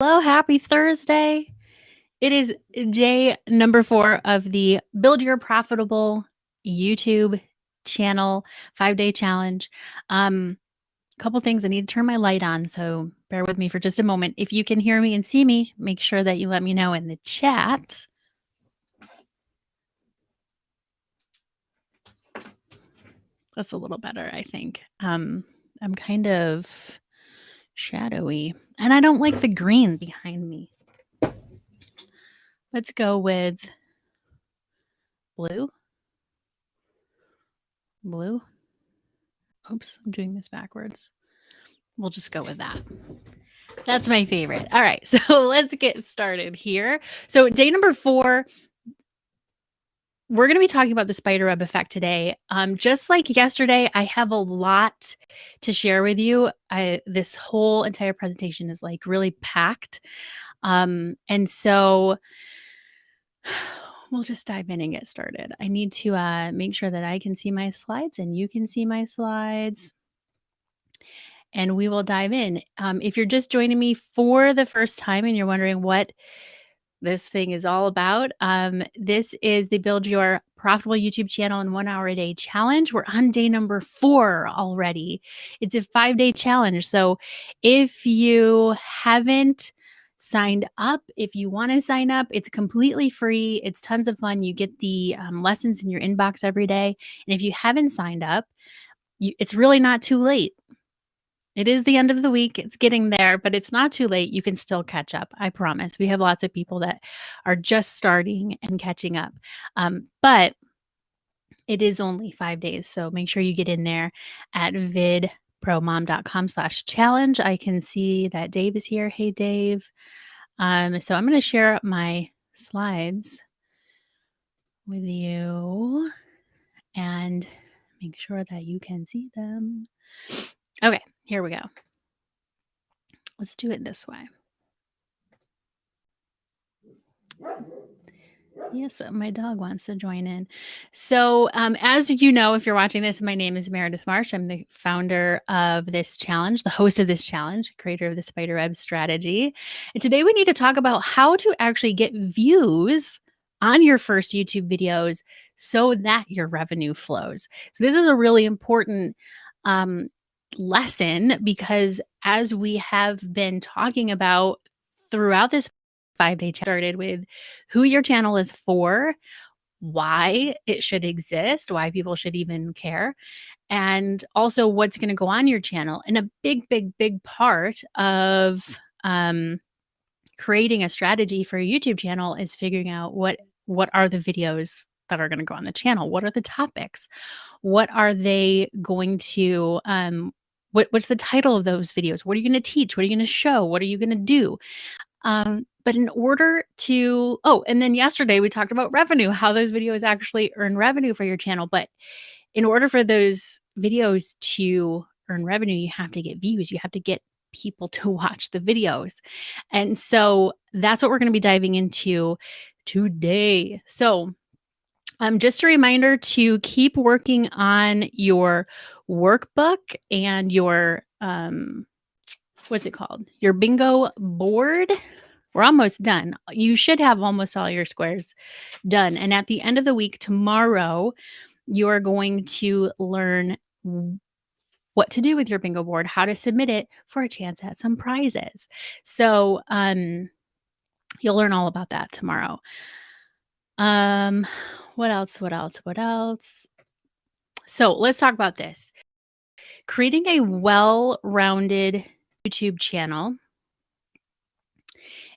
Hello, happy Thursday. It is day number 4 of the Build Your Profitable YouTube channel 5-day challenge. Couple things. I need to turn my light on, so bear with me for just a moment. If you can hear me and see me, make sure that you let me know in the chat. That's a little better, I think. I'm kind of shadowy, and I don't like the green behind me. Let's go with blue. Blue. Oops, I'm doing this backwards. We'll just go with that. That's my favorite. All right, so let's get started here. So day number 4, we're going to be talking about the Spiderweb Effect today. Just like yesterday, I have a lot to share with you. This whole entire presentation is like really packed. And so we'll just dive in and get started. I need to make sure that I can see my slides and you can see my slides. And we will dive in. If you're just joining me for the first time and you're wondering what this thing is all about, this is the Build Your Profitable YouTube Channel in 1 hour a day challenge. We're on day number 4 already. It's a 5-day challenge. So if you haven't signed up, if you want to sign up, it's completely free. It's tons of fun. You get the lessons in your inbox every day. And if you haven't signed up, it's really not too late. It is the end of the week. It's getting there, but it's not too late. You can still catch up. I promise. We have lots of people that are just starting and catching up. But it is only 5 days. So make sure you get in there at vidpromom.com/challenge. I can see that Dave is here. Hey, Dave. So I'm going to share my slides with you and make sure that you can see them. Okay, here we go. Let's do it this way. Yes, my dog wants to join in. So as you know, if you're watching this, my name is Meredith Marsh. I'm the founder of this challenge, the host of this challenge, creator of the Spiderweb strategy. And today we need to talk about how to actually get views on your first YouTube videos so that your revenue flows. So this is a really important lesson because as we have been talking about throughout this 5-day started with who your channel is for, why it should exist, why people should even care, and also what's going to go on your channel. And a big part of creating a strategy for a YouTube channel is figuring out what are the videos that are going to go on the channel. What are the topics? What are they going to what's the title of those videos? What are you going to teach? What are you going to show? What are you going to do? But in order to, and then yesterday we talked about revenue, how those videos actually earn revenue for your channel. But in order for those videos to earn revenue, you have to get views. You have to get people to watch the videos. And so that's what we're going to be diving into today. So just a reminder to keep working on your workbook and your, what's it called? Your bingo board. We're almost done. You should have almost all your squares done. And at the end of the week, tomorrow, you are going to learn what to do with your bingo board, how to submit it for a chance at some prizes. So you'll learn all about that tomorrow. What else? So let's talk about this. Creating a well-rounded YouTube channel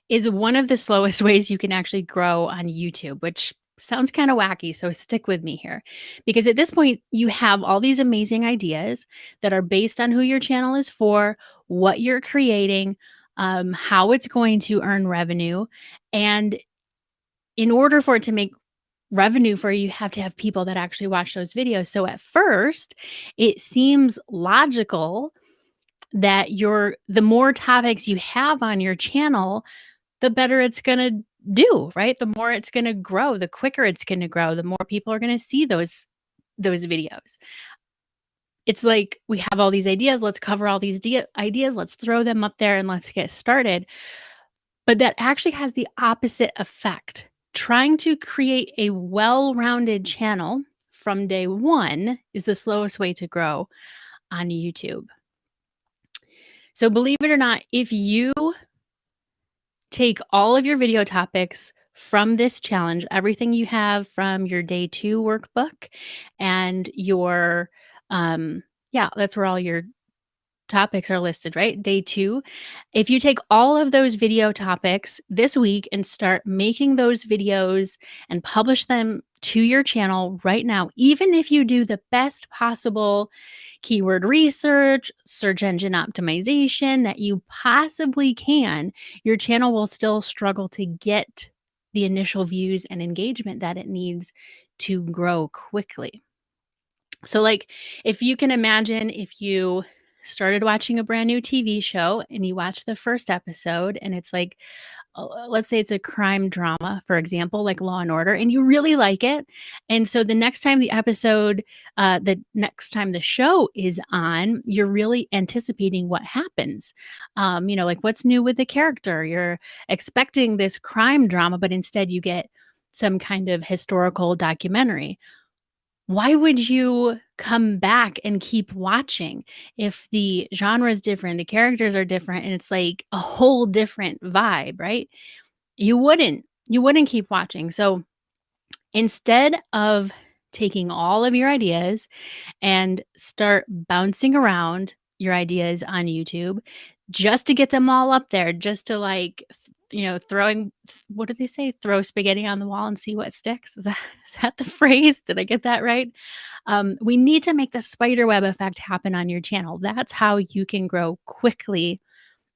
is one of the slowest ways you can actually grow on YouTube, which sounds kind of wacky. So stick with me here, because at this point you have all these amazing ideas that are based on who your channel is for, what you're creating, how it's going to earn revenue. And in order for it to make revenue for you, you have to have people that actually watch those videos. So at first, it seems logical that the more topics you have on your channel, the better it's going to do, right? The more it's going to grow, the quicker it's going to grow, the more people are going to see those videos. It's like we have all these ideas. Let's cover all these ideas. Let's throw them up there and let's get started. But that actually has the opposite effect. Trying to create a well-rounded channel from day one is the slowest way to grow on YouTube. So believe it or not, if you take all of your video topics from this challenge, everything you have from your day 2 workbook and your, yeah, that's where all your topics are listed, right? Day 2. If you take all of those video topics this week and start making those videos and publish them to your channel right now, even if you do the best possible keyword research, search engine optimization that you possibly can, your channel will still struggle to get the initial views and engagement that it needs to grow quickly. So, like, if you can imagine if you started watching a brand new TV show and you watch the first episode and it's like, let's say it's a crime drama, for example, like Law and Order, and you really like it. And so the next time the next time the show is on, you're really anticipating what happens. Like what's new with the character? You're expecting this crime drama, but instead you get some kind of historical documentary. Why would you come back and keep watching if the genre is different, the characters are different, and it's like a whole different vibe, right? You wouldn't. You wouldn't keep watching. So instead of taking all of your ideas and start bouncing around your ideas on YouTube just to get them all up there, just to like, throwing, what did they say? Throw spaghetti on the wall and see what sticks. Is that the phrase? Did I get that right? We need to make the spiderweb effect happen on your channel. That's how you can grow quickly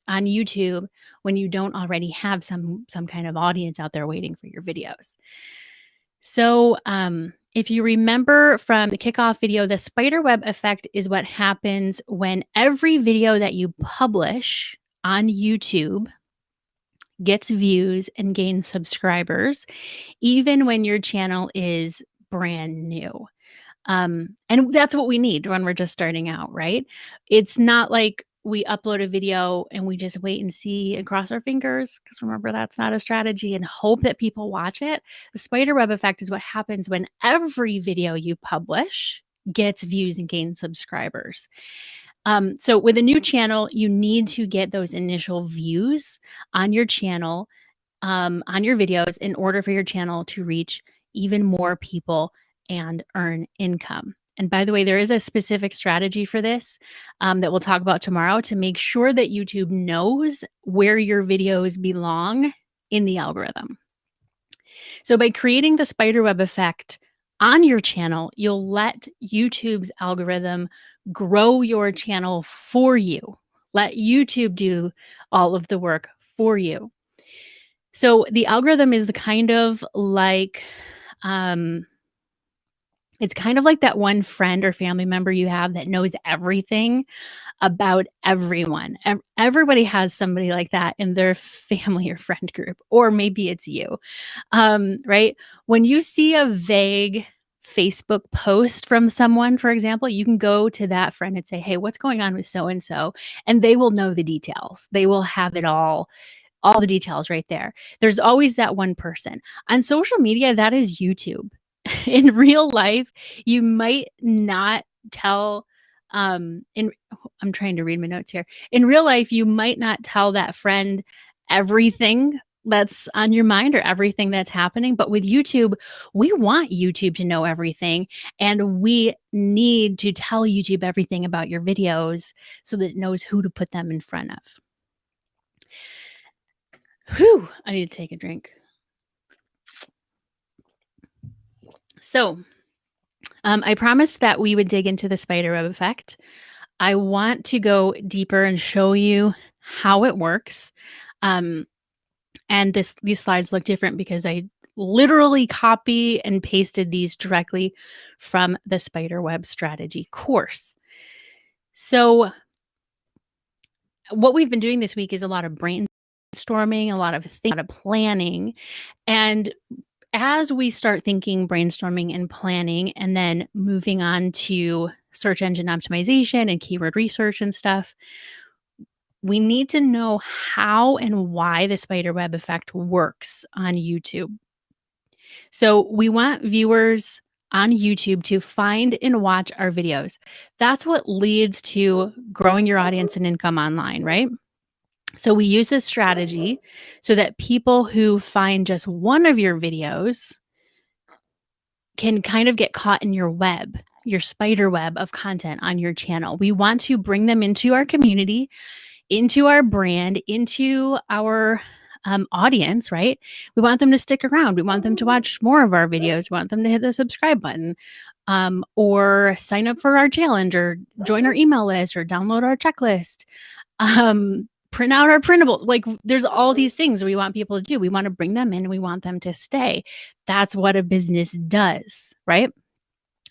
on YouTube when you don't already have some kind of audience out there waiting for your videos. So, if you remember from the kickoff video, the spiderweb effect is what happens when every video that you publish on YouTube gets views and gains subscribers, even when your channel is brand new. And that's what we need when we're just starting out, right? It's not like we upload a video and we just wait and see and cross our fingers, because remember, that's not a strategy, and hope that people watch it. The spiderweb effect is what happens when every video you publish gets views and gains subscribers. So with a new channel, you need to get those initial views on your channel, on your videos, in order for your channel to reach even more people and earn income. And by the way, there is a specific strategy for this that we'll talk about tomorrow to make sure that YouTube knows where your videos belong in the algorithm. So by creating the spiderweb effect on your channel, you'll let YouTube's algorithm grow your channel for you. Let YouTube do all of the work for you. So the algorithm is kind of like, it's kind of like that one friend or family member you have that knows everything about everyone. Everybody has somebody like that in their family or friend group, or maybe it's you, right? When you see a vague Facebook post from someone, for example, you can go to that friend and say, "Hey, what's going on with so and so?" And they will know the details. They will have it all the details right there. There's always that one person. On social media, that is YouTube. In real life, you might not tell, I'm trying to read my notes here. In real life, you might not tell that friend everything that's on your mind or everything that's happening. But with YouTube, we want YouTube to know everything, and we need to tell YouTube everything about your videos so that it knows who to put them in front of. Whew, I need to take a drink. So, I promised that we would dig into the spiderweb effect. I want to go deeper and show you how it works. And these slides look different because I literally copy and pasted these directly from the spiderweb strategy course. So what we've been doing this week is a lot of brainstorming, a lot of planning. And as we start thinking, brainstorming and planning, and then moving on to search engine optimization and keyword research and stuff, we need to know how and why the spiderweb effect works on YouTube. So we want viewers on YouTube to find and watch our videos. That's what leads to growing your audience and income online, right? So we use this strategy so that people who find just one of your videos can kind of get caught in your web, your spider web of content on your channel. We want to bring them into our community, into our brand, into our audience, right? We want them to stick around. We want them to watch more of our videos. We want them to hit the subscribe button, or sign up for our challenge, or join our email list, or download our checklist, print out our printable. Like, there's all these things we want people to do. We want to bring them in. We want them to stay. That's what a business does, right?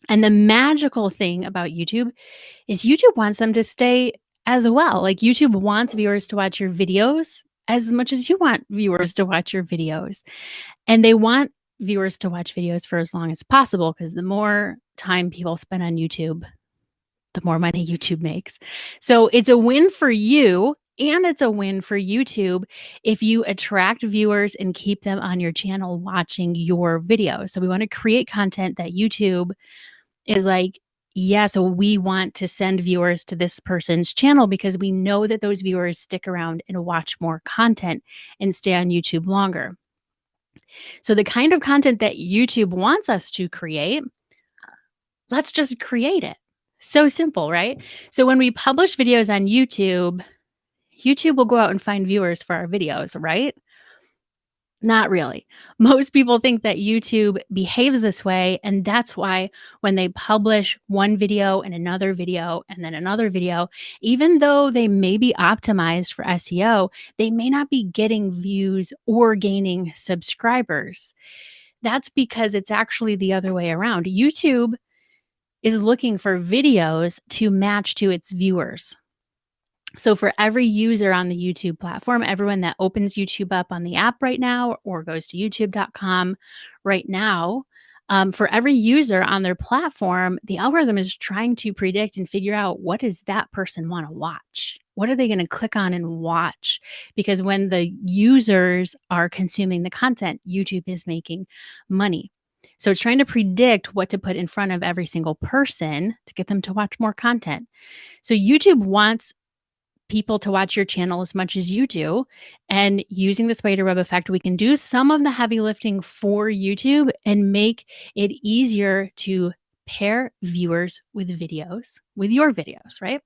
And the magical thing about YouTube is YouTube wants them to stay as well. Like, YouTube wants viewers to watch your videos as much as you want viewers to watch your videos. And they want viewers to watch videos for as long as possible, because the more time people spend on YouTube, the more money YouTube makes. So it's a win for you, and it's a win for YouTube if you attract viewers and keep them on your channel watching your videos. So we want to create content that YouTube is like, yeah, so we want to send viewers to this person's channel because we know that those viewers stick around and watch more content and stay on YouTube longer. So the kind of content that YouTube wants us to create, let's just create it. So simple, right? So when we publish videos on YouTube, YouTube will go out and find viewers for our videos, right? Not really. Most people think that YouTube behaves this way, and that's why when they publish one video and then another video, even though they may be optimized for SEO, they may not be getting views or gaining subscribers. That's because it's actually the other way around. YouTube is looking for videos to match to its viewers. So for every user on the YouTube platform, everyone that opens YouTube up on the app right now or goes to youtube.com right now, for every user on their platform, the algorithm is trying to predict and figure out, what does that person want to watch? What are they going to click on and watch? Because when the users are consuming the content, YouTube is making money. So it's trying to predict what to put in front of every single person to get them to watch more content. So YouTube wants people to watch your channel as much as you do. And using the spiderweb effect, we can do some of the heavy lifting for YouTube and make it easier to pair viewers with videos, with your videos, right?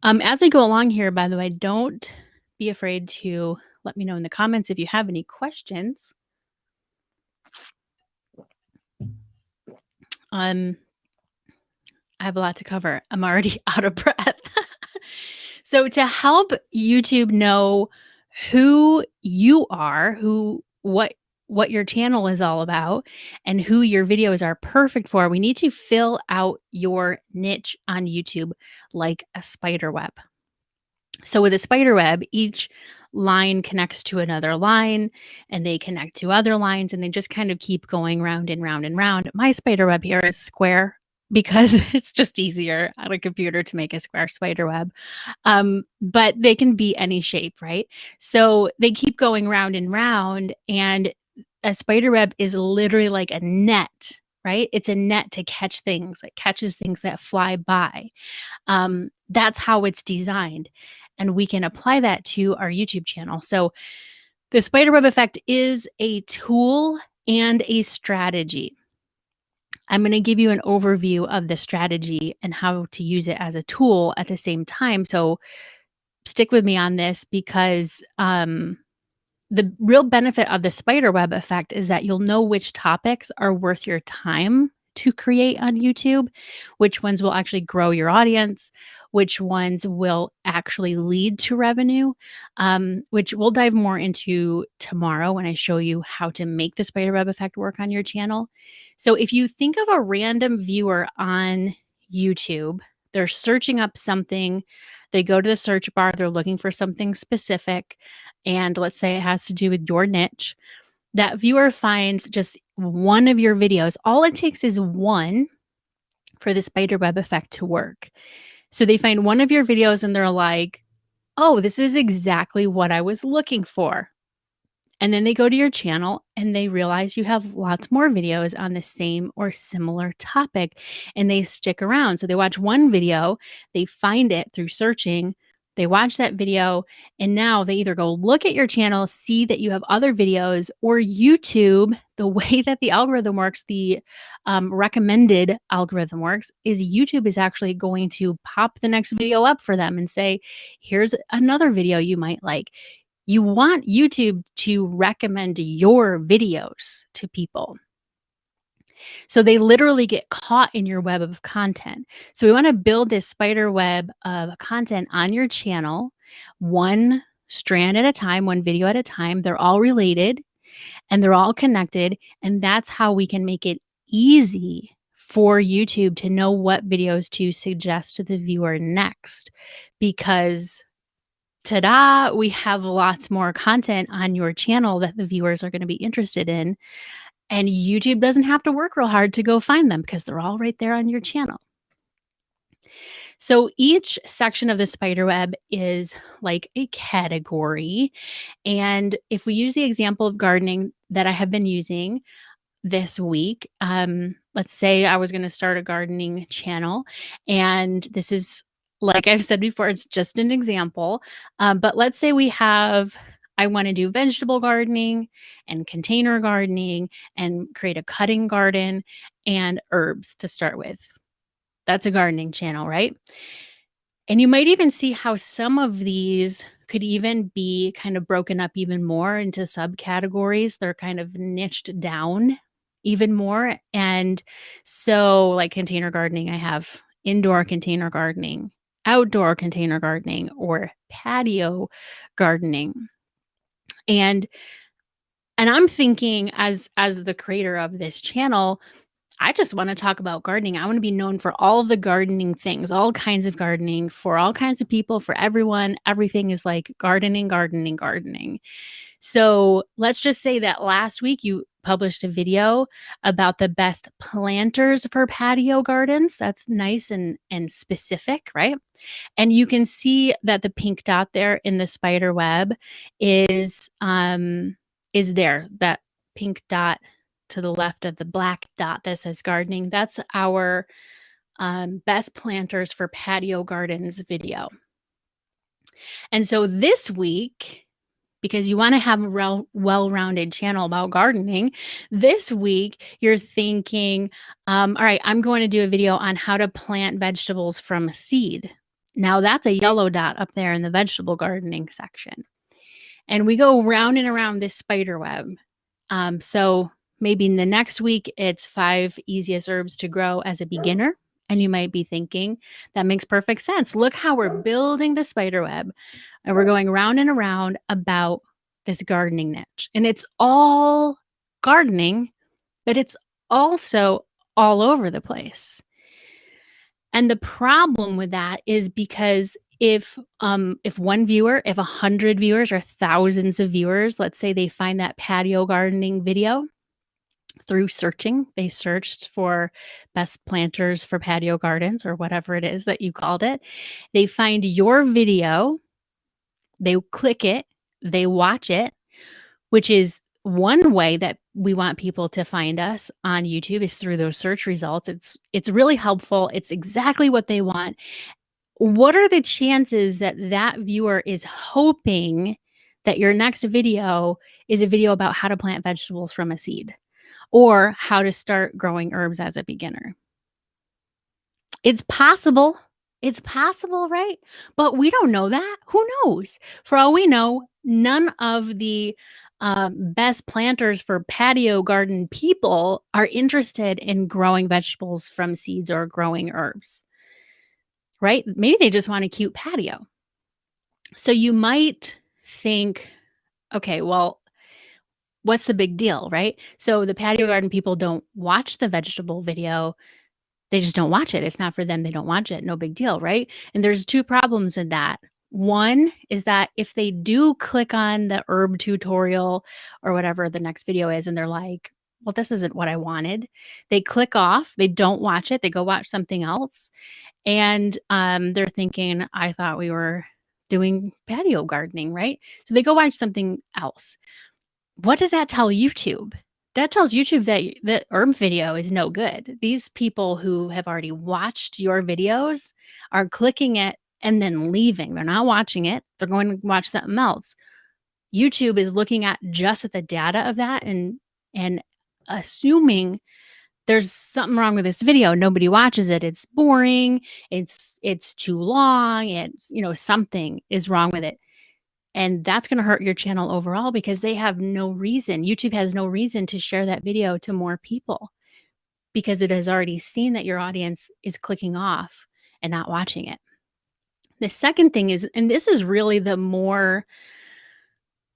As I go along here, by the way, don't be afraid to let me know in the comments if you have any questions. I have a lot to cover. I'm already out of breath. So to help YouTube know who you are, what your channel is all about, and who your videos are perfect for, we need to fill out your niche on YouTube like a spider web. So with a spider web, each line connects to another line, and they connect to other lines, and they just kind of keep going round and round and round. My spider web here is square because it's just easier on a computer to make a square spider web. But they can be any shape, right? So they keep going round and round, and a spider web is literally like a net, right? It's a net to catch things. It catches things that fly by. That's how it's designed. And we can apply that to our YouTube channel. So the spiderweb effect is a tool and a strategy. I'm going to give you an overview of the strategy and how to use it as a tool at the same time. So stick with me on this, because the real benefit of the spiderweb effect is that you'll know which topics are worth your time to create on YouTube, which ones will actually grow your audience, which ones will actually lead to revenue, which we'll dive more into tomorrow when I show you how to make the spiderweb effect work on your channel. So if you think of a random viewer on YouTube, they're searching up something, they go to the search bar, they're looking for something specific, and let's say it has to do with your niche. That viewer finds just one of your videos. All it takes is one for the spiderweb effect to work. So they find one of your videos and they're like, "Oh, this is exactly what I was looking for." And then they go to your channel and they realize you have lots more videos on the same or similar topic and they stick around. So they watch one video, they find it through searching, they watch that video, and now they either go look at your channel, see that you have other videos, or YouTube, the way that the algorithm works, the recommended algorithm works, is YouTube is actually going to pop the next video up for them and say, here's another video you might like. You want YouTube to recommend your videos to people. So they literally get caught in your web of content. So we want to build this spider web of content on your channel, one strand at a time, one video at a time. They're all related and they're all connected. And that's how we can make it easy for YouTube to know what videos to suggest to the viewer next. Because ta-da, we have lots more content on your channel that the viewers are going to be interested in. And YouTube doesn't have to work real hard to go find them because they're all right there on your channel. So each section of the spider web is like a category. And if we use the example of gardening that I have been using this week, let's say I was going to start a gardening channel, and this is, like I've said before, it's just an example. But let's say I want to do vegetable gardening and container gardening and create a cutting garden and herbs to start with. That's a gardening channel, right? And you might even see how some of these could even be kind of broken up even more into subcategories. They're kind of niched down even more. And so, like container gardening, I have indoor container gardening, outdoor container gardening, or patio gardening. And I'm thinking as the creator of this channel, I just want to talk about gardening. I want to be known for all of the gardening things, all kinds of gardening for all kinds of people, for everyone. Everything is like gardening, gardening, gardening. So let's just say that last week you published a video about the best planters for patio gardens. That's nice and specific, right? And you can see that the pink dot there in the spider web is there. That pink dot to the left of the black dot that says gardening. That's our best planters for patio gardens video. And so this week, because you want to have a well-rounded channel about gardening, this week you're thinking, all right, I'm going to do a video on how to plant vegetables from seed. Now that's a yellow dot up there in the vegetable gardening section. And we go round and around this spider web. So maybe in the next week, it's 5 easiest herbs to grow as a beginner. And you might be thinking, that makes perfect sense. Look how we're building the spider web and we're going around and around about this gardening niche. And it's all gardening, but it's also all over the place. And the problem with that is because if one viewer, if 100 viewers or thousands of viewers, let's say they find that patio gardening video through searching, they searched for best planters for patio gardens or whatever it is that you called it. They find your video, they click it, they watch it, which is one way that we want people to find us on YouTube is through those search results. It's really helpful. It's exactly what they want. What are the chances that that viewer is hoping that your next video is a video about how to plant vegetables from a seed or how to start growing herbs as a beginner? It's possible. It's possible, right? But we don't know that. Who knows? For all we know, none of the best planters for patio garden people are interested in growing vegetables from seeds or growing herbs, right? Maybe they just want a cute patio. So you might think, okay, well, what's the big deal, right? So the patio garden people don't watch the vegetable video. They just don't watch it. It's not for them. They don't watch it. No big deal, right? And there's 2 problems with that. One is that if they do click on the herb tutorial or whatever the next video is, and they're like, well, this isn't what I wanted. They click off, they don't watch it, they go watch something else. And they're thinking, I thought we were doing patio gardening, right? So they go watch something else. What does that tell YouTube? That tells YouTube that the herb video is no good. These people who have already watched your videos are clicking it and then leaving. They're not watching it. They're going to watch something else. YouTube is looking at just at the data of that and assuming there's something wrong with this video. Nobody watches it. It's boring. It's too long. It's, something is wrong with it. And that's going to hurt your channel overall because they have no reason. YouTube has no reason to share that video to more people because it has already seen that your audience is clicking off and not watching it. The second thing is, and this is really the more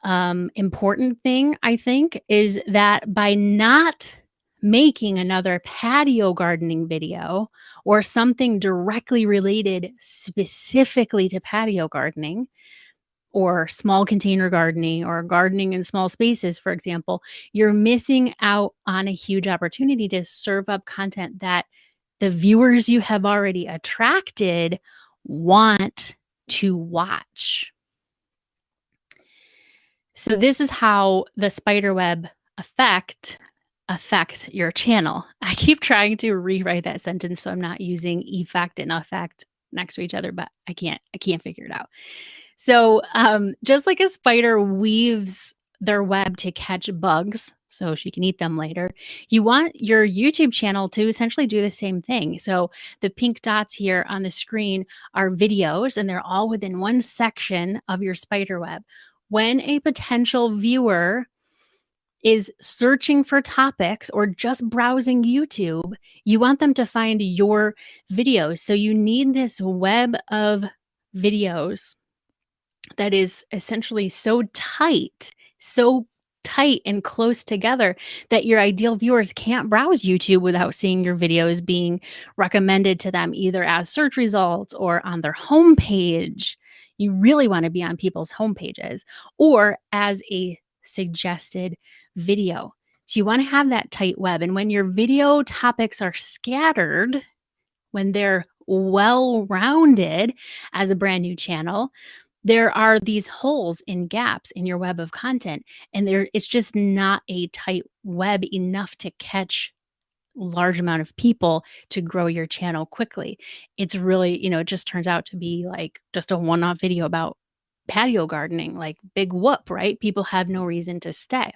important thing, I think, is that by not making another patio gardening video or something directly related specifically to patio gardening, or small container gardening or gardening in small spaces, for example, you're missing out on a huge opportunity to serve up content that the viewers you have already attracted want to watch. So this is how the spiderweb effect affects your channel. I keep trying to rewrite that sentence so I'm not using effect and effect next to each other, but I can't figure it out. So just like a spider weaves their web to catch bugs so she can eat them later, you want your YouTube channel to essentially do the same thing. So the pink dots here on the screen are videos, and they're all within one section of your spider web. When a potential viewer is searching for topics or just browsing YouTube, you want them to find your videos. So you need this web of videos that is essentially so tight and close together that your ideal viewers can't browse YouTube without seeing your videos being recommended to them either as search results or on their homepage. You really want to be on people's homepages or as a suggested video. So you want to have that tight web. And when your video topics are scattered, when they're well-rounded as a brand new channel, there are these holes and gaps in your web of content, and it's just not a tight web enough to catch large amount of people to grow your channel quickly. It's really, it just turns out to be like just a one-off video about patio gardening, like big whoop, right? People have no reason to stay.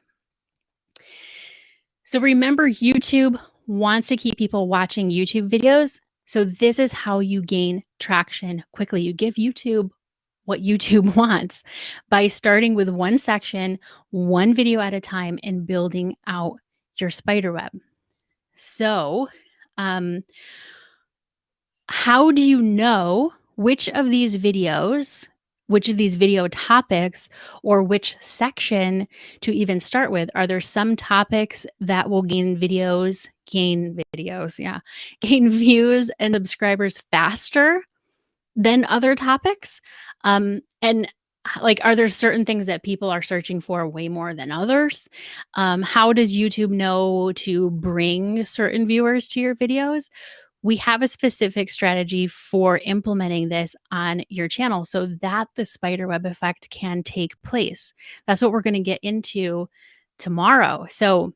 So remember, YouTube wants to keep people watching YouTube videos. So this is how you gain traction quickly. You give YouTube what YouTube wants by starting with one section, one video at a time, and building out your spider web. So, how do you know which of these videos, which of these video topics, or which section to even start with? Are there some topics that will gain views and subscribers faster than other topics? And like, are there certain things that people are searching for way more than others? How does YouTube know to bring certain viewers to your videos? We have a specific strategy for implementing this on your channel so that the spiderweb effect can take place. That's what we're going to get into tomorrow. So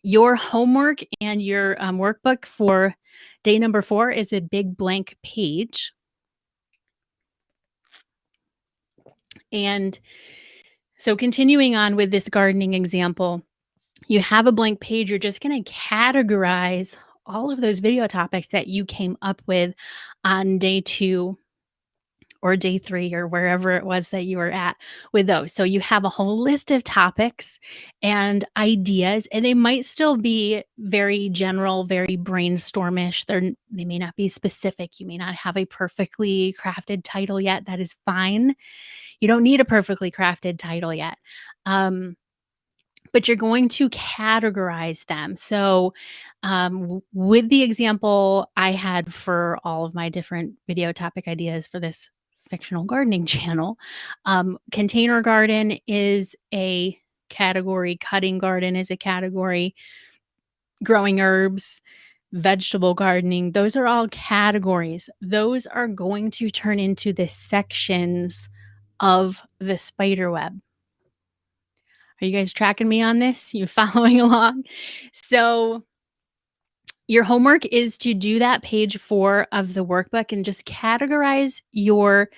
your homework and your workbook for day number 4 is a big blank page. And so continuing on with this gardening example, you have a blank page. You're just going to categorize all of those video topics that you came up with on day 2 or day 3 or wherever it was that you were at with those. So you have a whole list of topics and ideas, and they might still be very general, very brainstormish. They may not be specific. You may not have a perfectly crafted title yet. That is fine. You don't need a perfectly crafted title yet. But you're going to categorize them. So with the example I had for all of my different video topic ideas for this fictional gardening channel, container garden is a category, cutting garden is a category, growing herbs, vegetable gardening, those are all categories. Those are going to turn into the sections of the spider web. Are you guys tracking me on this? You following along? So your homework is to do that page 4 of the workbook and just categorize your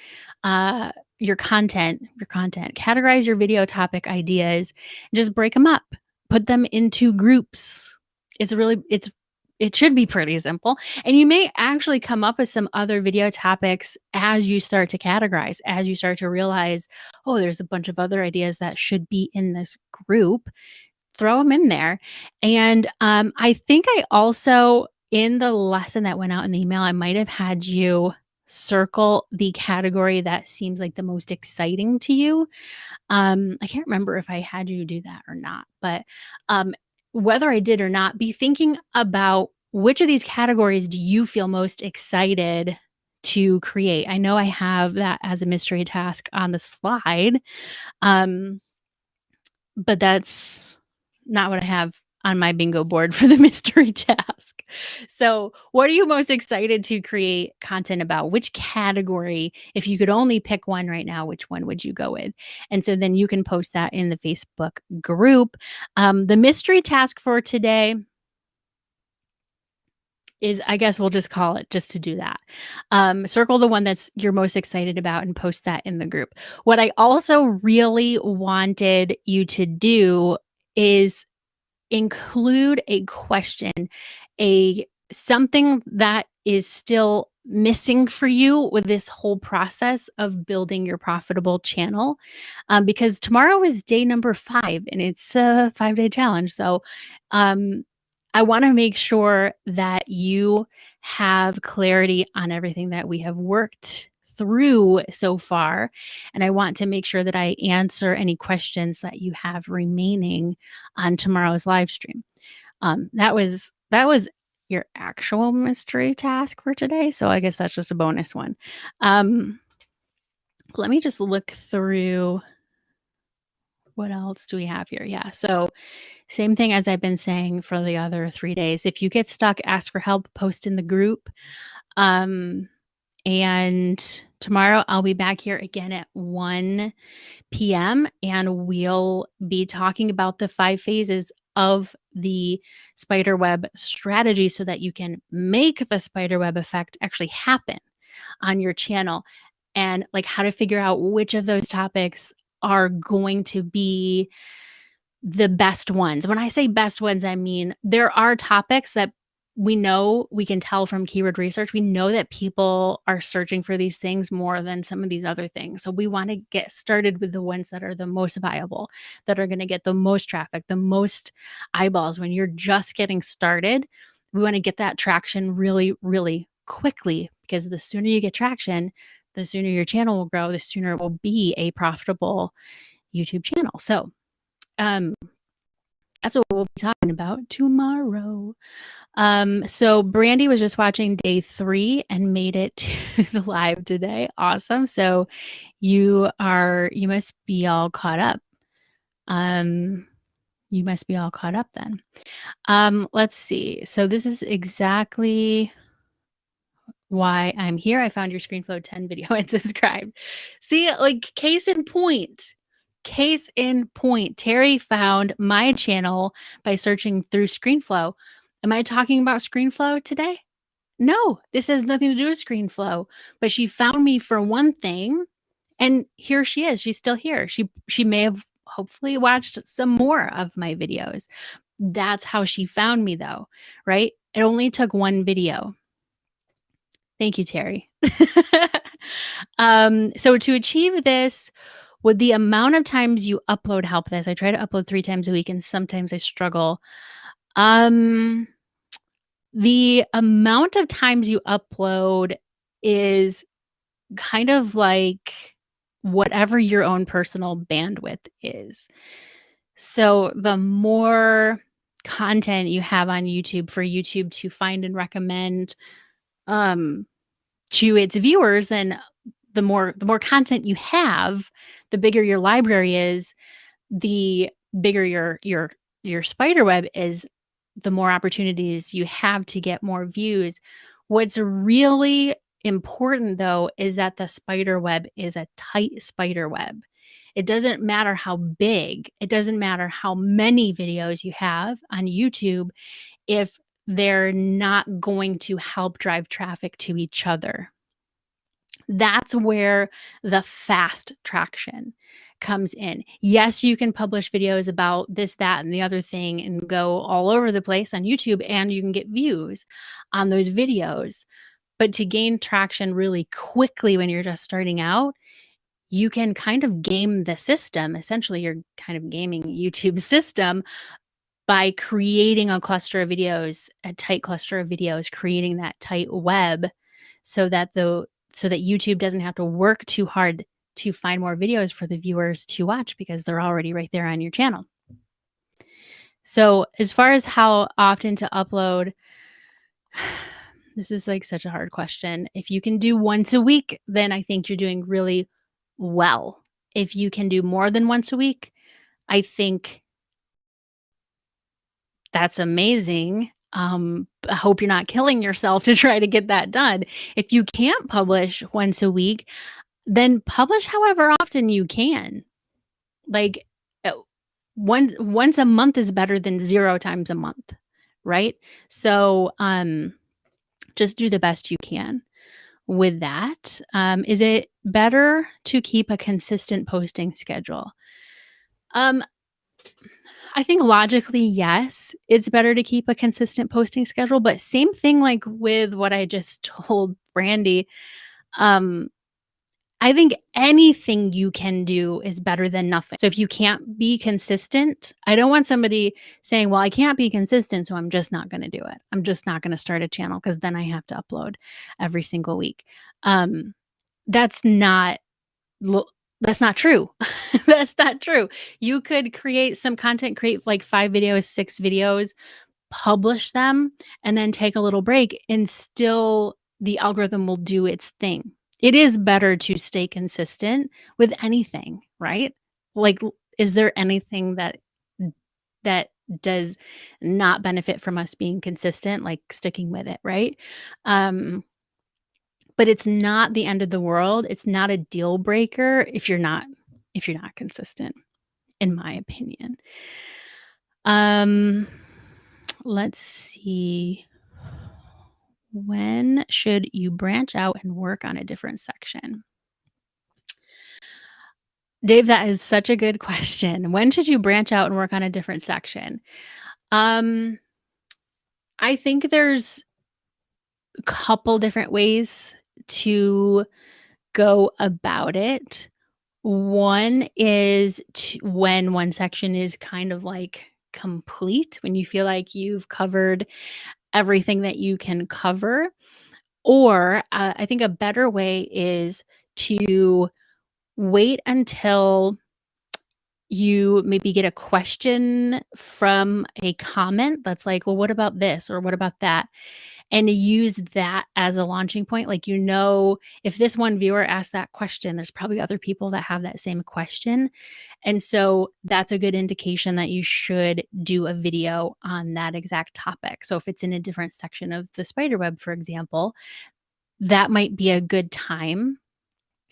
content, categorize your video topic ideas, and just break them up, put them into groups. It should be pretty simple. And you may actually come up with some other video topics as you start to categorize, as you start to realize, oh, there's a bunch of other ideas that should be in this group. Throw them in there. And I think I also, in the lesson that went out in the email, I might have had you circle the category that seems like the most exciting to you. I can't remember if I had you do that or not, but whether I did or not, be thinking about which of these categories do you feel most excited to create. I know I have that as a mystery task on the slide, but that's not what I have on my bingo board for the mystery task. So, what are you most excited to create content about? Which category, if you could only pick one right now, which one would you go with? And so then you can post that in the Facebook group. The mystery task for today is, I guess we'll just call it just to do that. Circle the one that's you're most excited about and post that in the group. What I also really wanted you to do is include a question, something that is still missing for you with this whole process of building your profitable channel. Because tomorrow is day number 5 and it's a 5-day challenge. So I want to make sure that you have clarity on everything that we have worked through so far. And I want to make sure that I answer any questions that you have remaining on tomorrow's live stream. That was your actual mystery task for today. So I guess that's just a bonus one. Let me just look through. What else do we have here? Yeah. So same thing as I've been saying for the other 3 days. If you get stuck, ask for help, post in the group. And tomorrow I'll be back here again at 1 p.m. and we'll be talking about the 5 phases of the spiderweb strategy so that you can make the spiderweb effect actually happen on your channel, and like how to figure out which of those topics are going to be the best ones. When I say best ones, I mean there are topics that we know, we can tell from keyword research, we know that people are searching for these things more than some of these other things. So we want to get started with the ones that are the most viable, that are going to get the most traffic, the most eyeballs. When you're just getting started, we want to get that traction really, really quickly, because the sooner you get traction, the sooner your channel will grow, the sooner it will be a profitable YouTube channel. So that's what we'll be talking about tomorrow. So Brandy was just watching day 3 and made it to the live today. Awesome. So you must be all caught up. You must be all caught up then. Let's see. So this is exactly why I'm here. I found your ScreenFlow 10 video and subscribed. See, like case in point. Case in point, Terry found my channel by searching through ScreenFlow. Am I talking about ScreenFlow today? No, this has nothing to do with ScreenFlow, but she found me for one thing, and here she is. She's still here. She may have hopefully watched some more of my videos. That's how she found me though, right? It only took one video. Thank you, Terry. So to achieve this, would the amount of times you upload help this? I try to upload 3 times a week and sometimes I struggle. The amount of times you upload is kind of like whatever your own personal bandwidth is. So the more content you have on YouTube for YouTube to find and recommend to its viewers, then the more content you have, the bigger your library is, the bigger your spider web is, the more opportunities you have to get more views. What's really important though is that the spider web is a tight spider web. It doesn't matter how big, it doesn't matter how many videos you have on YouTube if they're not going to help drive traffic to each other. That's where the fast traction comes in. Yes, you can publish videos about this, that, and the other thing and go all over the place on YouTube, and you can get views on those videos. But to gain traction really quickly when you're just starting out, you can kind of game the system. Essentially, you're kind of gaming YouTube's system by creating a cluster of videos, a tight cluster of videos, creating that tight web so that YouTube doesn't have to work too hard to find more videos for the viewers to watch because they're already right there on your channel. So, as far as how often to upload, this is like such a hard question. If you can do once a week, then I think you're doing really well. If you can do more than once a week, I think that's amazing. I hope you're not killing yourself to try to get that done. If you can't publish once a week, then publish however often you can. Like, uh, once a month is better than 0 times a month, right? So, just do the best you can with that. Is it better to keep a consistent posting schedule? Um, I think logically, yes, it's better to keep a consistent posting schedule, but same thing like with what I just told Brandy. Um, I think anything you can do is better than nothing. So if you can't be consistent, I don't want somebody saying, well, I can't be consistent, so I'm just not going to do it. I'm just not going to start a channel because then I have to upload every single week. That's not that's not true. That's not true. You could create some content, create like 5 videos, 6 videos, publish them, and then take a little break, and still the algorithm will do its thing. It is better to stay consistent with anything, right? Like, is there anything that does not benefit from us being consistent, like sticking with it, right? But it's not the end of the world. It's not a deal breaker if you're not consistent, in my opinion. Let's see. When should you branch out and work on a different section? Dave, that is such a good question. When should you branch out and work on a different section? I think there's a couple different ways to go about it. One is when one section is kind of like complete, when you feel like you've covered everything that you can cover. Or I think a better way is to wait until you maybe get a question from a comment that's like, well, what about this? Or what about that? And use that as a launching point. Like, if this one viewer asked that question, there's probably other people that have that same question. And so that's a good indication that you should do a video on that exact topic. So if it's in a different section of the spider web, for example, that might be a good time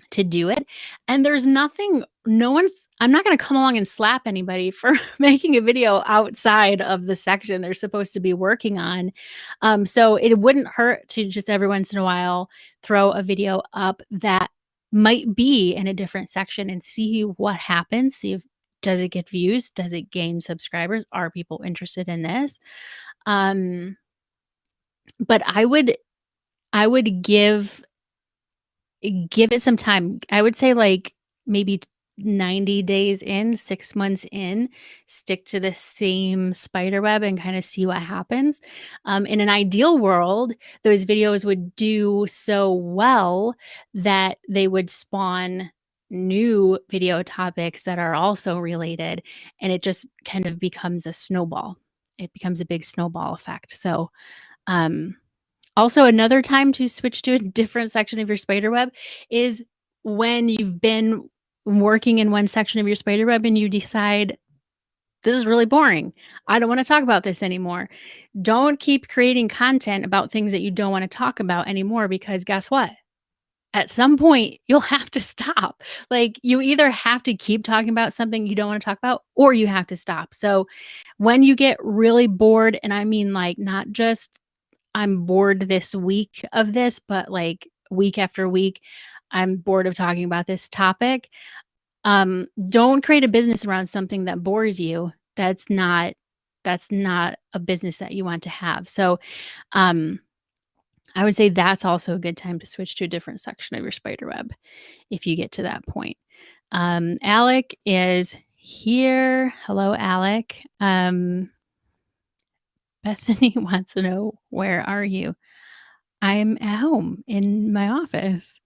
to do it. And there's nothing, I'm not going to come along and slap anybody for making a video outside of the section they're supposed to be working on. So it wouldn't hurt to just every once in a while throw a video up that might be in a different section and see what happens. See if, does it get views? Does it gain subscribers? Are people interested in this? But I would give it some time. I would say like maybe 90 days in, 6 months in, stick to the same spider web and kind of see what happens. In an ideal world, those videos would do so well that they would spawn new video topics that are also related, and it just kind of becomes a snowball. It becomes a big snowball effect. So, also, another time to switch to a different section of your spider web is when you've been working in one section of your spider web and you decide This is really boring. I don't want to talk about this anymore. Don't keep creating content about things that you don't want to talk about anymore because guess what? At some point, you'll have to stop. Like, you either have to keep talking about something you don't wanna talk about, or you have to stop. So, when you get really bored, and I mean, like, not just, "I'm bored this week of this," but, like, week after week, "I'm bored of talking about this topic." Don't create a business around something that bores you. That's not a business that you want to have. So, um I would say that's also a good time to switch to a different section of your spider web if you get to that point. Alec is here. Hello, Alec. Bethany wants to know, where are you? I'm at home in my office.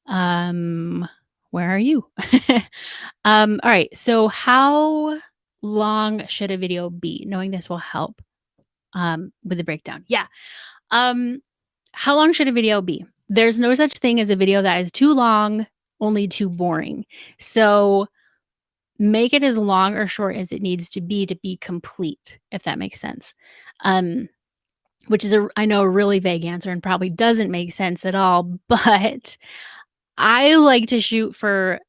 Um, where are you? All right. So, how long should a video be? Knowing this will help with the breakdown. Yeah. Um, How long should a video be? There's no such thing as a video that is too long, only too boring. So make it as long or short as it needs to be complete, if that makes sense. Um, which is I know, a really vague answer and probably doesn't make sense at all, but I like to shoot for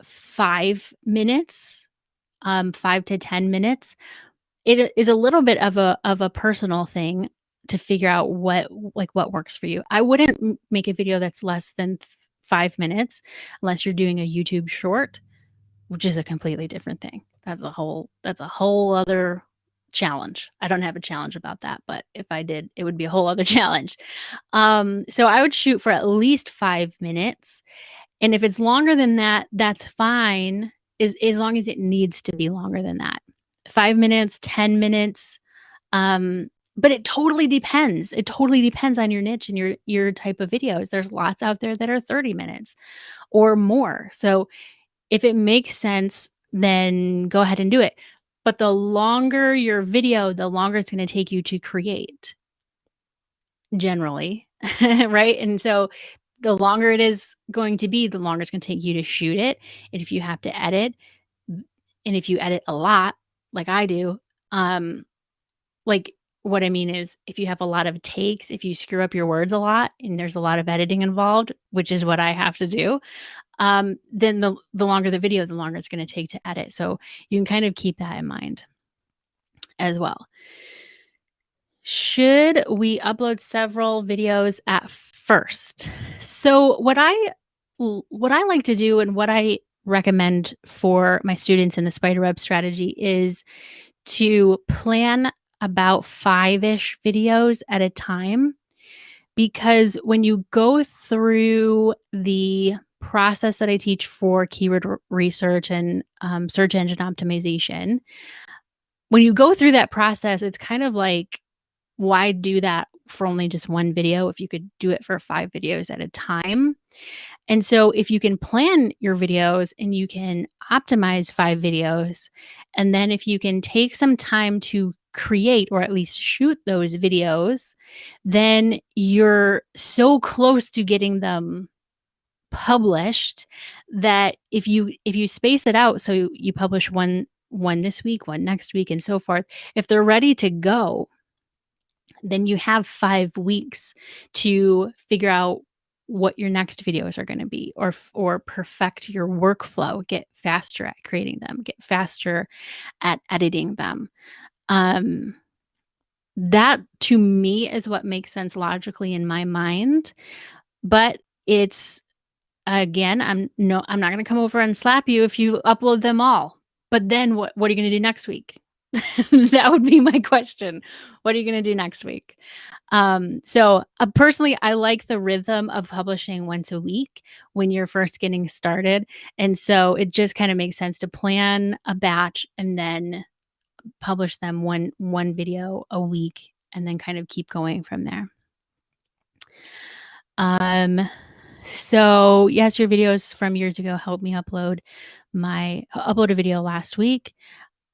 5 minutes, 5 to 10 minutes. It is a little bit of a personal thing to figure out what works for you. I wouldn't make a video that's less than 5 minutes unless you're doing a YouTube short, which is a completely different thing. That's a whole other challenge. I don't have a challenge about that, but if I did, it would be a whole other challenge. So I would shoot for at least 5 minutes, and if it's longer than that, that's fine, as long as it needs to be longer than that. 5 minutes, 10 minutes. But it totally depends. It totally depends on your niche and your type of videos. There's lots out there that are 30 minutes or more. So if it makes sense, then go ahead and do it. But the longer your video, the longer it's going to take you to create, generally, right? And so the longer it is going to be, the longer it's going to take you to shoot it. And if you have to edit, and if you edit a lot, like I do, um, like, what I mean is, if you have a lot of takes, if you screw up your words a lot and there's a lot of editing involved, which is what I have to do, then the longer the video, the longer it's gonna take to edit. So you can kind of keep that in mind as well. Should we upload several videos at first? So what I like to do and what I recommend for my students in the Spiderweb strategy is to plan about 5-ish videos at a time, because when you go through the process that I teach for keyword research and search engine optimization, when you go through that process, it's kind of like, why do that for only just one video if you could do it for 5 videos at a time? And so if you can plan your videos and you can optimize 5 videos, and then if you can take some time to create or at least shoot those videos, then you're so close to getting them published that if you space it out, so you publish one this week, one next week, and so forth, if they're ready to go, then you have 5 weeks to figure out what your next videos are going to be, or perfect your workflow, get faster at creating them, get faster at editing them. That to me is what makes sense logically in my mind, but it's, again, I'm not going to come over and slap you if you upload them all. But then what are you going to do next week? That would be my question. What are you going to do next week? Personally, I like the rhythm of publishing once a week when you're first getting started. And so it just kind of makes sense to plan a batch and then publish them one video a week and then kind of keep going from there. So yes, your videos from years ago helped me upload a video last week.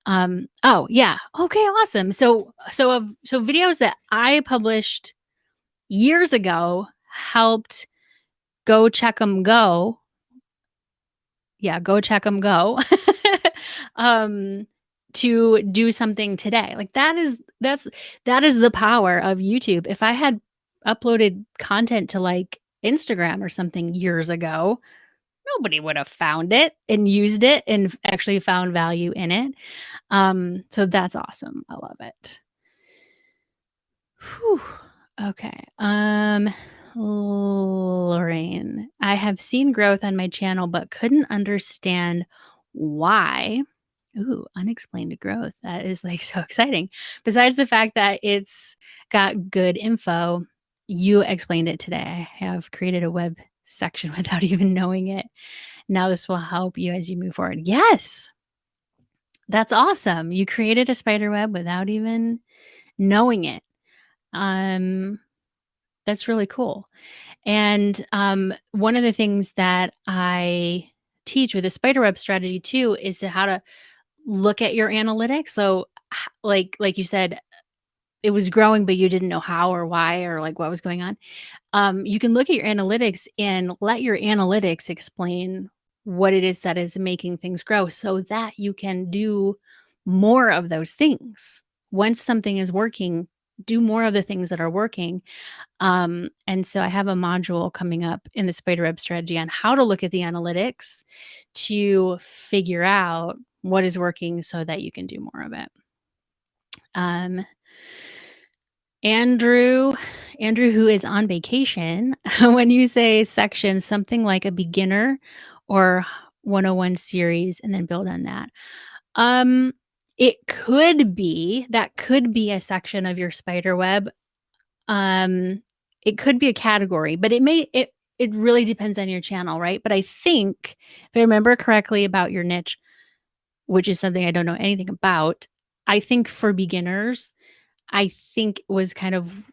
Oh yeah. Okay, awesome. So videos that I published years ago helped Go Check 'em Go. Yeah, Go Check 'em Go. Um, to do something today. Like that is the power of YouTube. If I had uploaded content to like Instagram or something years ago, nobody would have found it and used it and actually found value in it. So that's awesome. I love it. Whew. Okay. Lorraine, I have seen growth on my channel, but couldn't understand why. Ooh, unexplained growth. That is like so exciting. Besides the fact that it's got good info, you explained it today. I have created a web section without even knowing it. Now this will help you as you move forward. Yes, that's awesome. You created a spider web without even knowing it. Um, that's really cool. And one of the things that I teach with the spiderweb strategy too is how to look at your analytics. So, like you said, it was growing, but you didn't know how or why or like what was going on. You can look at your analytics and let your analytics explain what it is that is making things grow, so that you can do more of those things. Once something is working, do more of the things that are working. And so I have a module coming up in the Spiderweb strategy on how to look at the analytics to figure out what is working so that you can do more of it. Andrew, who is on vacation, when you say section, something like a beginner or 101 series, and then build on that. It could be, that could be a section of your spider web. It could be a category, but it really depends on your channel, right? But I think, if I remember correctly about your niche, which is something I don't know anything about, I think for beginners, I think it was kind of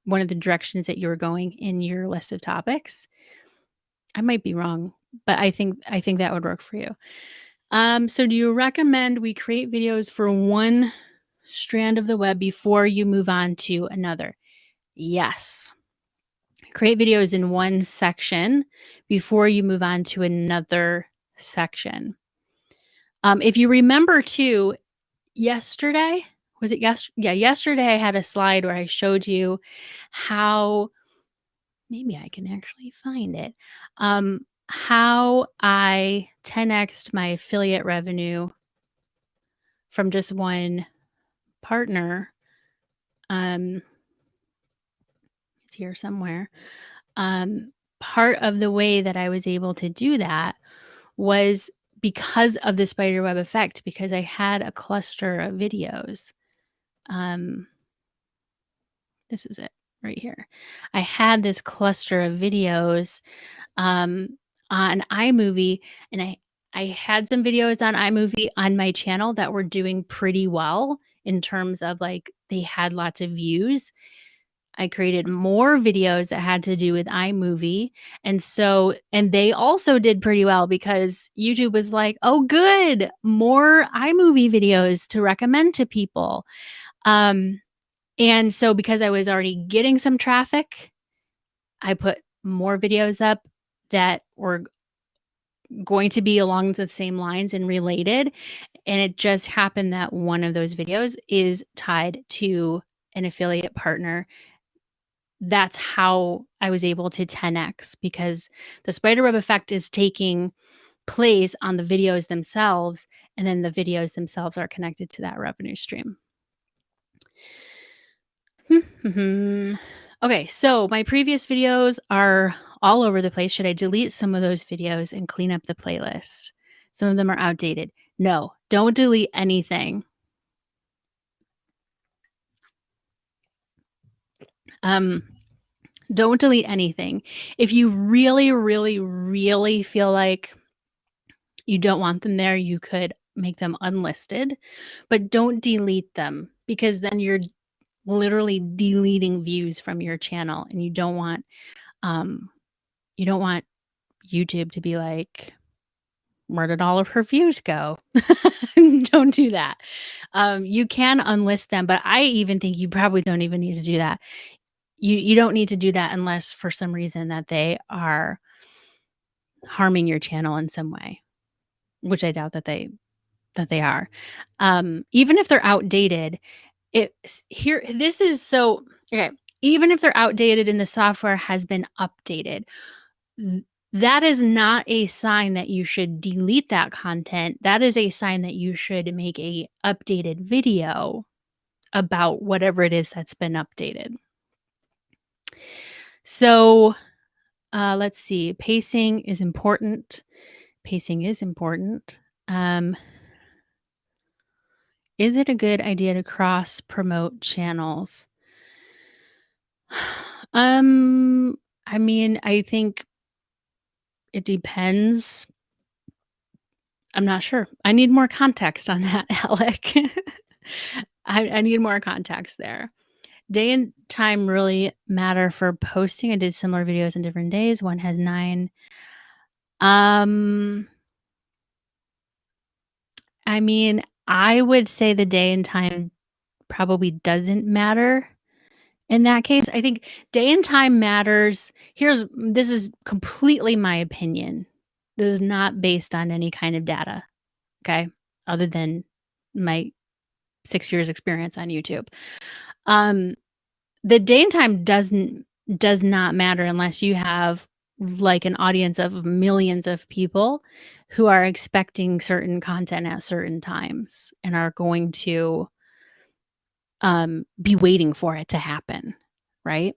one of the directions that you were going in your list of topics. I might be wrong, but I think that would work for you. So do you recommend we create videos for one strand of the web before you move on to another? Yes. Create videos in one section before you move on to another section. If you remember too, yesterday, was it yesterday? Yeah, yesterday I had a slide where I showed you how, maybe I can actually find it, how I 10x'd my affiliate revenue from just one partner. It's here somewhere. Part of the way that I was able to do that was because of the spiderweb effect, because I had a cluster of videos. This is it right here. I had this cluster of videos on iMovie, and I had some videos on iMovie on my channel that were doing pretty well in terms of like they had lots of views. I created more videos that had to do with iMovie. And they also did pretty well because YouTube was like, oh, good, more iMovie videos to recommend to people. And so because I was already getting some traffic, I put more videos up that were going to be along the same lines and related. And it just happened that one of those videos is tied to an affiliate partner. That's how I was able to 10x, because the spiderweb effect is taking place on the videos themselves, and then the videos themselves are connected to that revenue stream. Okay, so my previous videos are all over the place. Should I delete some of those videos and clean up the playlist? Some of them are outdated. No, don't delete anything. Don't delete anything. If you really, really, really feel like you don't want them there, you could make them unlisted, but don't delete them, because then you're literally deleting views from your channel, and you don't want YouTube to be like, where did all of her views go? Don't do that. You can unlist them, but I even think you probably don't even need to do that. You don't need to do that unless for some reason that they are harming your channel in some way, which I doubt that that they are. Even if they're outdated, this is so okay. Even if they're outdated and the software has been updated, th- that is not a sign that you should delete that content. That is a sign that you should make a updated video about whatever it is that's been updated. So, let's see. Pacing is important. Pacing is important. Is it a good idea to cross promote channels? Um, I mean, I think it depends. I'm not sure. I need more context on that, Alec. I need more context there. Day and time really matter for posting. I did similar videos in different days. One has 9. Um, I mean, I would say the day and time probably doesn't matter in that case. I think day and time matters. This is completely my opinion. This is not based on any kind of data, okay? Other than my 6 years experience on YouTube. Um, the day and time does not matter unless you have like an audience of millions of people who are expecting certain content at certain times and are going to be waiting for it to happen, right?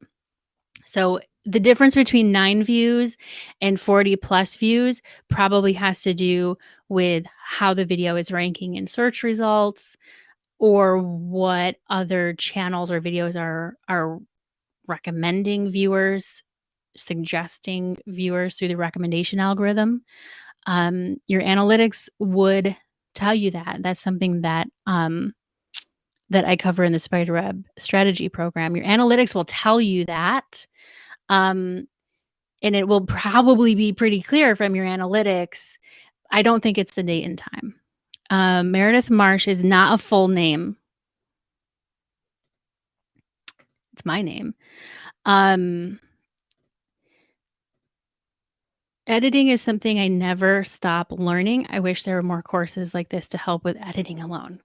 So the difference between 9 views and 40 plus views probably has to do with how the video is ranking in search results or what other channels or videos are recommending viewers, suggesting viewers through the recommendation algorithm. Your analytics would tell you that. That's something that that I cover in the Spiderweb strategy program. Your analytics will tell you that. Um, and it will probably be pretty clear from your analytics. I don't think it's the date and time. Meredith Marsh is not a full name. It's my name. Editing is something I never stop learning. I wish there were more courses like this to help with editing alone.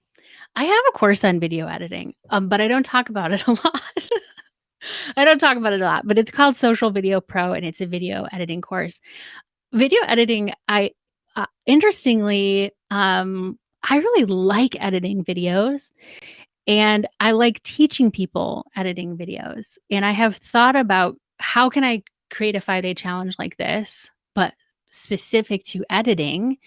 I have a course on video editing, but I don't talk about it a lot. I don't talk about it a lot, but it's called Social Video Pro, and it's a video editing course. Video editing, interestingly, I really like editing videos, and I like teaching people editing videos. And I have thought about how can I create a 5-day challenge like this, but specific to editing.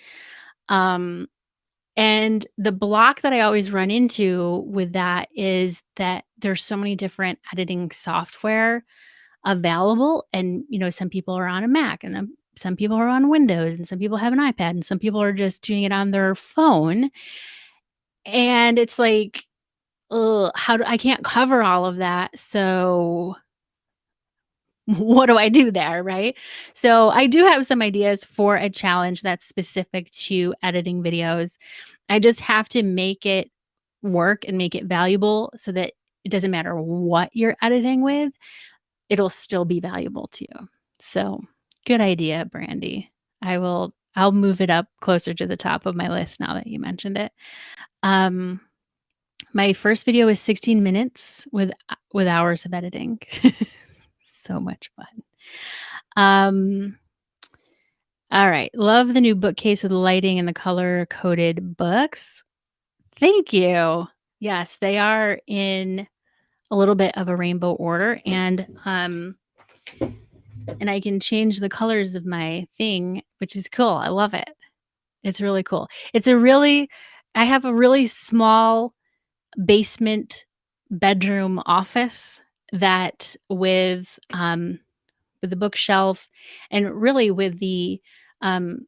And the block that I always run into with that is that there's so many different editing software available. And, some people are on a Mac and some people are on Windows and some people have an iPad and some people are just doing it on their phone. And it's like, ugh, I can't cover all of that. So what do I do there? Right. So I do have some ideas for a challenge that's specific to editing videos. I just have to make it work and make it valuable so that it doesn't matter what you're editing with, it'll still be valuable to you. So good idea, Brandy. I'll move it up closer to the top of my list now that you mentioned it. My first video is 16 minutes with hours of editing. So much fun. All right. Love the new bookcase with the lighting and the color coded books. Thank you. Yes, they are in a little bit of a rainbow order, and I can change the colors of my thing, which is cool. I love it. It's really cool. I have a really small basement bedroom office that with the bookshelf and really with the I'm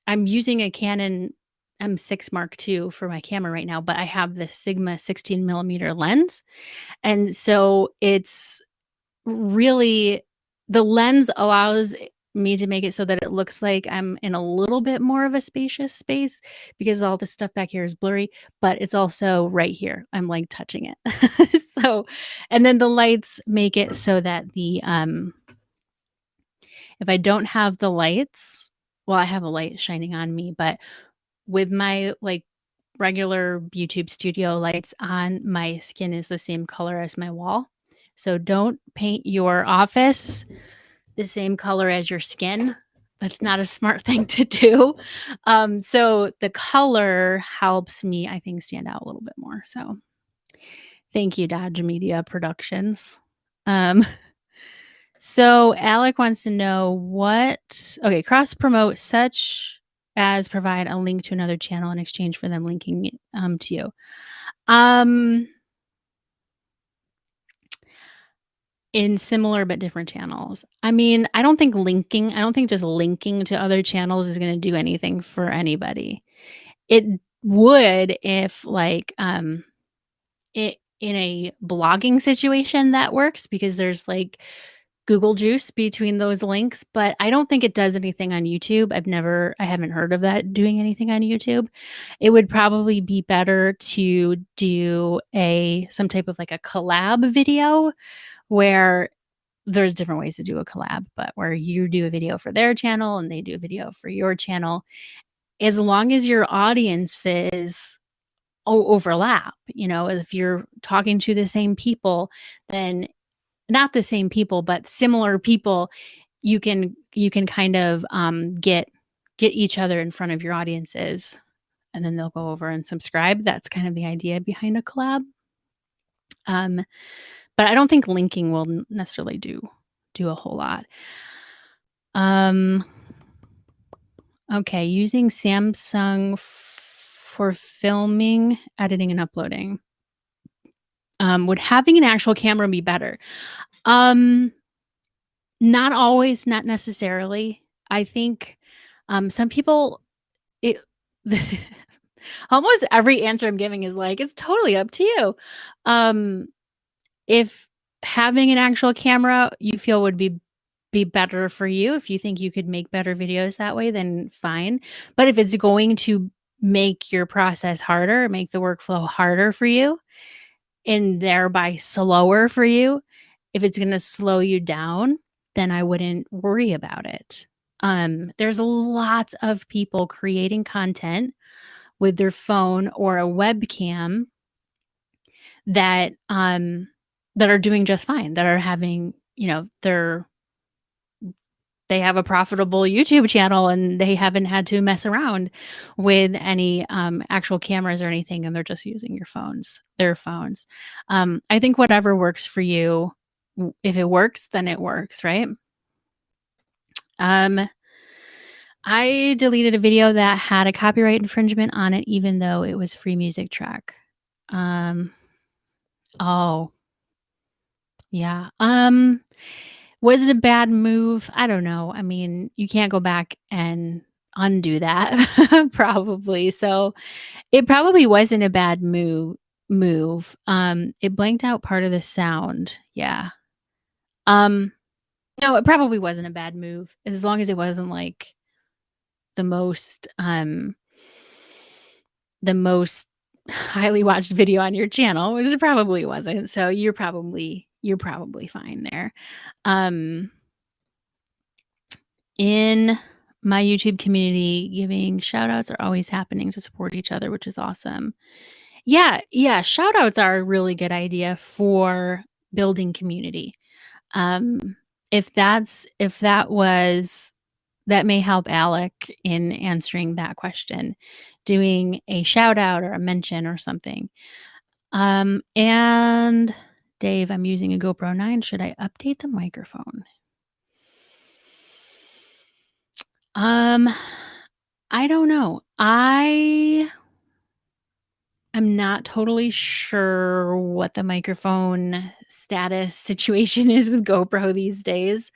using a Canon M6 Mark II for my camera right now, but I have the Sigma 16 millimeter lens. And so it's really, the lens allows me to make it so that it looks like I'm in a little bit more of a spacious space because all the stuff back here is blurry, but it's also right here. I'm like touching it. So, and then the lights make it so that if I don't have the lights, well, I have a light shining on me, but with my like regular YouTube studio lights on, my skin is the same color as my wall. So don't paint your office the same color as your skin. That's not a smart thing to do. So the color helps me, I think, stand out a little bit more. So thank you, Dodge Media Productions. Um, so Alec wants to know okay, cross promote such as provide a link to another channel in exchange for them linking to you. In similar but different channels. I mean, I don't think just linking to other channels is gonna do anything for anybody. It would if, like, it in a blogging situation that works because there's, like, Google juice between those links, but I don't think it does anything on YouTube. I haven't heard of that doing anything on YouTube. It would probably be better to do some type of, like, a collab video where there's different ways to do a collab, but where you do a video for their channel and they do a video for your channel, as long as your audiences overlap, if you're talking to the same people, then not the same people, but similar people, you can kind of get each other in front of your audiences, and then they'll go over and subscribe. That's kind of the idea behind a collab. But I don't think linking will necessarily do a whole lot. Okay, using Samsung for filming, editing, and uploading. Would having an actual camera be better? Not always, not necessarily. I think some people it almost every answer I'm giving is like, it's totally up to you. If having an actual camera you feel would be better for you, if you think you could make better videos that way, then fine. But if it's going to make your process harder, make the workflow harder for you, and thereby slower for you, if it's gonna slow you down, then I wouldn't worry about it. There's lots of people creating content with their phone or a webcam that, that are doing just fine, that are having, they have a profitable YouTube channel and they haven't had to mess around with any actual cameras or anything, and they're just using their phones. I think whatever works for you, if it works, then it works, right? I deleted a video that had a copyright infringement on it, even though it was free music track. Oh, yeah. Was it a bad move? I don't know. I mean, you can't go back and undo that probably. So it probably wasn't a bad move. It blanked out part of the sound. Yeah. No, it probably wasn't a bad move as long as it wasn't like the most highly watched video on your channel, which it probably wasn't. So you're probably fine there. In my YouTube community, giving shout outs are always happening to support each other, which is awesome. Yeah, shout outs are a really good idea for building community. If that may help Alec in answering that question, doing a shout out or a mention or something. And Dave, I'm using a GoPro 9. Should I update the microphone? I don't know. I am not totally sure what the microphone status situation is with GoPro these days.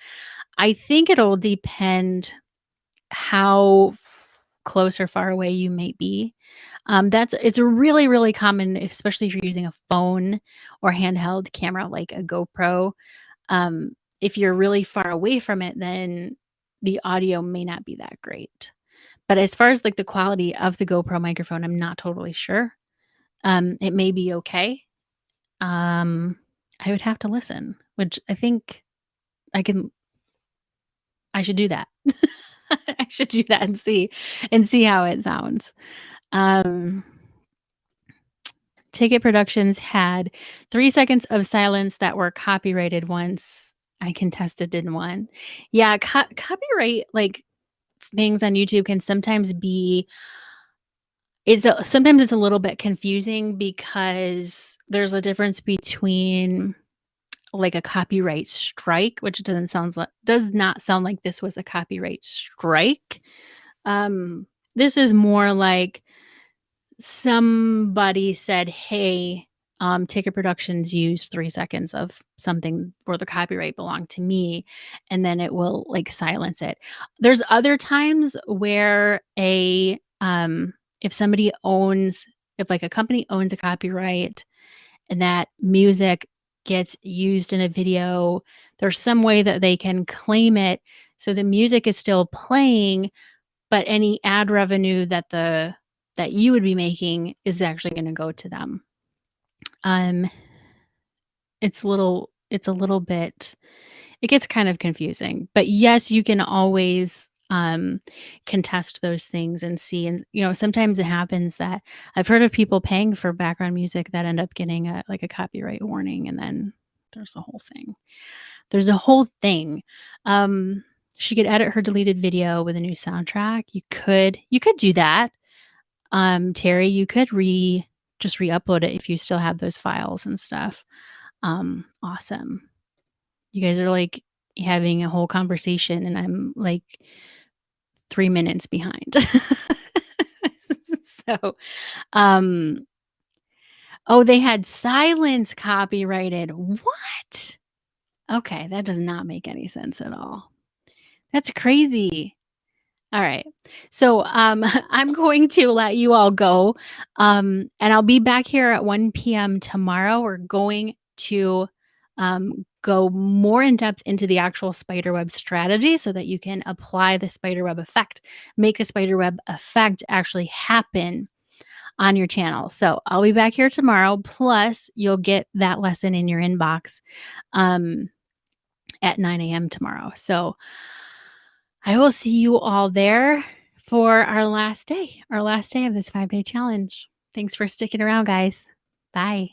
I think it'll depend how close or far away you might be. It's a really, really common, especially if you're using a phone or handheld camera like a GoPro. If you're really far away from it, then the audio may not be that great. But as far as like the quality of the GoPro microphone, I'm not totally sure. It may be okay. I would have to listen, which I think I should do that. I should do that and see how it sounds. Ticket Productions had 3 seconds of silence that were copyrighted once. I contested in one. Yeah, copyright, like, things on YouTube can sometimes be sometimes it's a little bit confusing because there's a difference between, like, a copyright strike, which does not sound like this was a copyright strike. Um, this is more like somebody said, "Hey, Ticket Productions used 3 seconds of something where the copyright belonged to me," and then it will, like, silence it. There's other times where if, like, a company owns a copyright and that music gets used in a video, there's some way that they can claim it so the music is still playing, but any ad revenue that you would be making is actually gonna go to them. Um, it's a little bit it gets kind of confusing, but yes, you can always, contest those things and see, and, sometimes it happens that I've heard of people paying for background music that end up getting a copyright warning, and then there's the whole thing. There's a whole thing. Um, she could edit her deleted video with a new soundtrack. You could do that. Terry, you could just re-upload it if you still have those files and stuff. Awesome. You guys are, like, having a whole conversation, and I'm, like, 3 minutes behind. So, um oh, they had silence copyrighted. What? Okay, that does not make any sense at all. That's crazy. All right. So, I'm going to let you all go, and I'll be back here at 1 p.m. tomorrow. We're going to go more in depth into the actual spiderweb strategy so that you can apply the spiderweb effect, make the spiderweb effect actually happen on your channel. So, I'll be back here tomorrow. Plus, you'll get that lesson in your inbox um, at 9 a.m. tomorrow. So, I will see you all there for our last day of this 5-day challenge. Thanks for sticking around, guys. Bye.